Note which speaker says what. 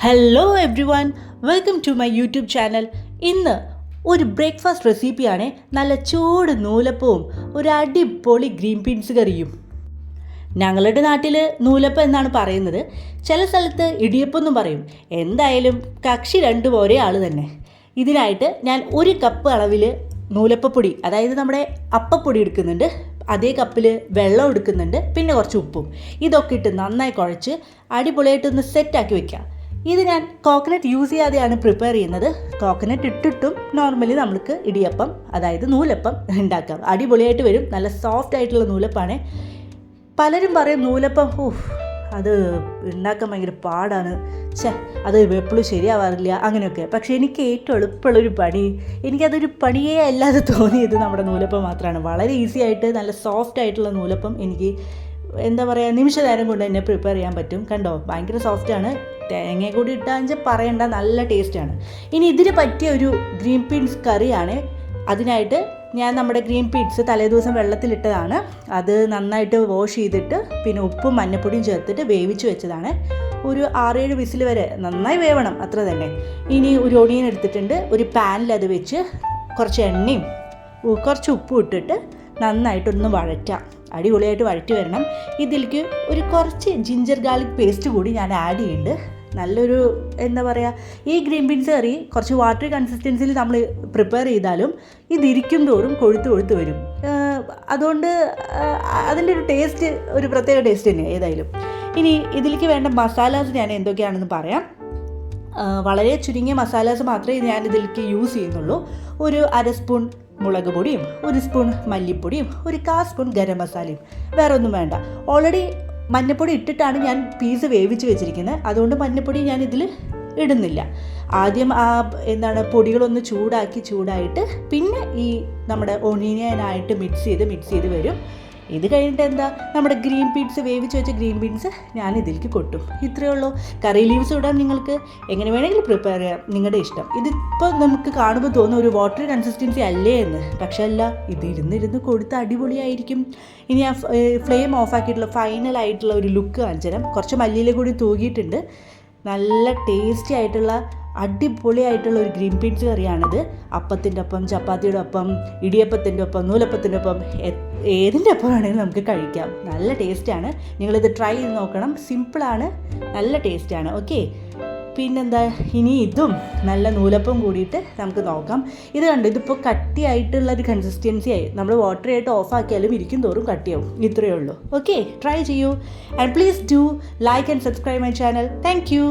Speaker 1: Hello everyone, welcome to my YouTube channel. ഇന്ന് ഒരു breakfast റെസിപ്പിയാണ്. നല്ല ചൂട് നൂലപ്പവും ഒരു അടിപൊളി ഗ്രീൻ പീൻസ് കറിയും. ഞങ്ങളുടെ നാട്ടിൽ നൂലപ്പം എന്നാണ് പറയുന്നത്, ചില സ്ഥലത്ത് ഇടിയപ്പം എന്നും പറയും. എന്തായാലും കക്ഷി രണ്ടും ഒരേ ആൾ തന്നെ. ഇതിനായിട്ട് ഞാൻ 1 കപ്പ് അളവിൽ നൂലപ്പപ്പൊടി, അതായത് നമ്മുടെ അപ്പപ്പൊടി എടുക്കുന്നുണ്ട്, അതേ കപ്പിൽ വെള്ളം എടുക്കുന്നുണ്ട്, പിന്നെ കുറച്ച് ഉപ്പും. ഇതൊക്കെ ഇട്ട് നന്നായി കുഴച്ച് അടിപൊളിയായിട്ടൊന്ന് സെറ്റാക്കി വെക്കുക. ഇത് ഞാൻ കോക്കനട്ട് യൂസ് ചെയ്യാതെയാണ് പ്രിപ്പയർ ചെയ്യുന്നത്. കോക്കനട്ട് ഇട്ടിട്ടും നോർമലി നമുക്ക് ഇടിയപ്പം, അതായത് നൂലപ്പം ഉണ്ടാക്കാം. അടിപൊളിയായിട്ട് വരും. നല്ല സോഫ്റ്റ് ആയിട്ടുള്ള നൂലപ്പാണ്. പലരും പറയും നൂലപ്പം അത് ഉണ്ടാക്കാൻ ഭയങ്കര പാടാണ്, അത് എപ്പോഴും ശരിയാവാറില്ല അങ്ങനെയൊക്കെ. പക്ഷേ എനിക്ക് ഏറ്റവും എളുപ്പമുള്ളൊരു പണി, എനിക്കതൊരു പണിയേ അല്ലാതെ തോന്നിയത് നമ്മുടെ നൂലപ്പം മാത്രമാണ്. വളരെ ഈസി ആയിട്ട് നല്ല സോഫ്റ്റ് ആയിട്ടുള്ള നൂലപ്പം എനിക്ക് എന്താ പറയുക, നിമിഷ നേരം കൊണ്ട് തന്നെ പ്രിപ്പയർ ചെയ്യാൻ പറ്റും. കണ്ടോ, ഭയങ്കര സോഫ്റ്റാണ്. തേങ്ങ കൂടി ഇട്ടാൽ പറയണ്ട, നല്ല ടേസ്റ്റാണ്. ഇനി ഇതിന് പറ്റിയ ഒരു ഗ്രീൻ പീൻസ് കറിയാണ്. അതിനായിട്ട് ഞാൻ നമ്മുടെ ഗ്രീൻ പീൻസ് തലേദിവസം വെള്ളത്തിലിട്ടതാണ്. അത് നന്നായിട്ട് വാഷ് ചെയ്തിട്ട് പിന്നെ ഉപ്പും മഞ്ഞൾപ്പൊടിയും ചേർത്തിട്ട് വേവിച്ച് വെച്ചതാണ്. ഒരു 6-7 വിസിൽ വരെ നന്നായി വേവണം, അത്ര തന്നെ. ഇനി ഒരു ഒണിയൻ എടുത്തിട്ടുണ്ട്. ഒരു പാനിൽ അത് വെച്ച് കുറച്ച് എണ്ണയും കുറച്ച് ഉപ്പും ഇട്ടിട്ട് നന്നായിട്ടൊന്ന് വഴറ്റാം. അടിപൊളിയായിട്ട് വഴറ്റി വരണം. ഇതിലേക്ക് ഒരു കുറച്ച് ജിഞ്ചർ ഗാർലിക് പേസ്റ്റ് കൂടി ഞാൻ ആഡ് ചെയ്യുന്നുണ്ട്. നല്ലൊരു എന്താ പറയുക, ഈ ഗ്രീൻ ബീൻസ് കറി കുറച്ച് വാട്ടറി കൺസിസ്റ്റൻസിയിൽ നമ്മൾ പ്രിപ്പയർ ചെയ്താലും ഇതിരിക്കും തോറും കൊഴുത്ത് വരും. അതുകൊണ്ട് അതിൻ്റെ ഒരു ടേസ്റ്റ് ഒരു പ്രത്യേക ടേസ്റ്റ് തന്നെയാണ് ഏതായാലും. ഇനി ഇതിലേക്ക് വേണ്ട മസാലാസ് ഞാൻ എന്തൊക്കെയാണെന്ന് പറയാം. വളരെ ചുരുങ്ങിയ മസാലാസ് മാത്രമേ ഞാൻ ഇതിലേക്ക് യൂസ് ചെയ്യുന്നുള്ളൂ. ഒരു 1/2 സ്പൂൺ മുളക് പൊടിയും, 1 സ്പൂൺ മല്ലിപ്പൊടിയും, ഒരു 1/4 സ്പൂൺ ഗരം മസാലയും. വേറെ ഒന്നും വേണ്ട. ഓൾറെഡി മഞ്ഞൾപ്പൊടി ഇട്ടിട്ടാണ് ഞാൻ പീസ് വേവിച്ച് വെച്ചിരിക്കുന്നത്. അതുകൊണ്ട് മഞ്ഞൾപ്പൊടി ഞാൻ ഇതിൽ ഇടുന്നില്ല. ആദ്യം പൊടികളൊന്ന് ചൂടായിട്ട് പിന്നെ ഈ നമ്മുടെ ഒണിയനായിട്ട് മിക്സ് ചെയ്ത് വരും. ഇത് കഴിഞ്ഞിട്ട് നമ്മുടെ ഗ്രീൻ പീൻസ്, വേവിച്ച് വെച്ച ഗ്രീൻ പീൻസ് ഞാൻ ഇതിലേക്ക് കൊട്ടും. ഇത്രയേ ഉള്ളൂ. കറി ലീവ്സ് ഇടാൻ നിങ്ങൾക്ക് എങ്ങനെ വേണമെങ്കിലും പ്രിപ്പയർ ചെയ്യാം, നിങ്ങളുടെ ഇഷ്ടം. ഇതിപ്പോൾ നമുക്ക് കാണുമ്പോൾ തോന്നുന്ന ഒരു വാട്ടർ കൺസിസ്റ്റൻസി അല്ലേ എന്ന്. പക്ഷെ അല്ല, ഇത് ഇരുന്ന് കൊടുത്ത് അടിപൊളിയായിരിക്കും. ഇനി ആ ഫ്ലെയിം ഓഫാക്കിയിട്ടുള്ള ഫൈനലായിട്ടുള്ള ഒരു ലുക്ക് കാണിച്ചു തരാം. കുറച്ച് മല്ലിയില കൂടി തൂകിയിട്ടുണ്ട്. നല്ല ടേസ്റ്റി ആയിട്ടുള്ള അടിപൊളിയായിട്ടുള്ള ഒരു ഗ്രീൻ പീൻസ് കറിയാണിത്. അപ്പത്തിൻ്റെ ഒപ്പം, ചപ്പാത്തിയുടെ ഒപ്പം, ഇടിയപ്പത്തിൻ്റെ ഒപ്പം, നൂലപ്പത്തിൻ്റെ ഒപ്പം, ഏതിൻ്റെ ഒപ്പം വേണമെങ്കിലും നമുക്ക് കഴിക്കാം. നല്ല ടേസ്റ്റാണ്. നിങ്ങളിത് ട്രൈ ചെയ്ത് നോക്കണം. സിമ്പിളാണ്, നല്ല ടേസ്റ്റാണ്. ഓക്കെ, പിന്നെന്താ, ഇനി ഇതും നല്ല നൂലപ്പം കൂടിയിട്ട് നമുക്ക് നോക്കാം. ഇത് കണ്ടു, ഇതിപ്പോൾ കട്ടിയായിട്ടുള്ളൊരു കൺസിസ്റ്റൻസി ആയി. നമ്മൾ വാട്ടർ ആയിട്ട് ഓഫാക്കിയാലും ഇരിക്കും തോറും കട്ടിയാവും. ഇത്രയേ ഉള്ളൂ. ഓക്കെ, ട്രൈ ചെയ്യൂ. And please do like and subscribe my channel. Thank you.